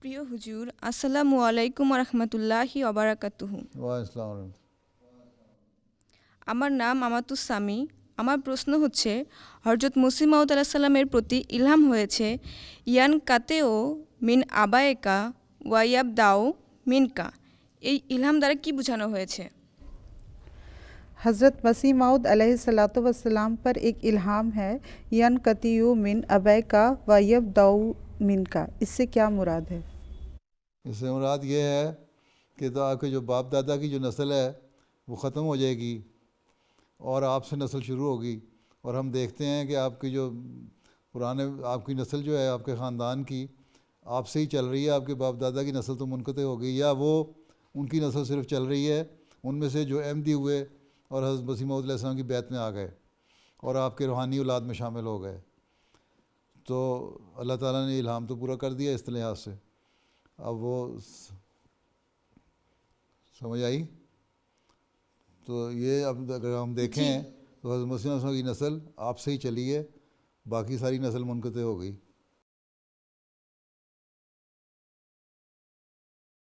প্রিয় হুজুর, আসসালামু আলাইকুম রহমতুল্লাহি ওবারাকাতুহু। ওয়ালাইকুম। আমার নাম আমাতুস সামি। আমার প্রশ্ন হচ্ছে, হজরত মুসিহ মাউদ আলাহ সাল্লামের প্রতি ইলহাম হয়েছে ইয়ান কাতেও মিন আবায়েকা ওয়াইয়াব দাও মিনকা। এই ইলহাম দ্বারা কি বোঝানো হয়েছে? हज़रत मसीह मौद अलैहिस्सलाम पर एक इल्हाम है यन कतियु मिन अबै का व यब दाऊ मिन का। इससे क्या मुराद है? इससे मुराद ये है कि तो आपके जो बाप दादा की जो नस्ल है वो ख़त्म हो जाएगी और आपसे नस्ल शुरू होगी। और हम देखते हैं कि आपकी जो पुराने आपकी नस्ल जो है आपके ख़ानदान की आपसे ही चल रही है, आपके बाप दादा की नस्ल तो मुनक़ते हो गई, या वो उनकी नस्ल सिर्फ चल रही है, उनमें से जो अहमदी हुए और हज़रत मसीह मौद अलैहिस्सलाम की बैत में आ गए और आपके रूहानी औलाद में शामिल हो गए। तो अल्लाह ताला ने इल्हाम तो पूरा कर दिया इस लिहाज से। अब वो समझ आई? तो ये अब अगर हम देखें तो हज़रत मसीह की नस्ल आपसे ही चली है, बाकी सारी नस्ल मुनक़ते हो गई।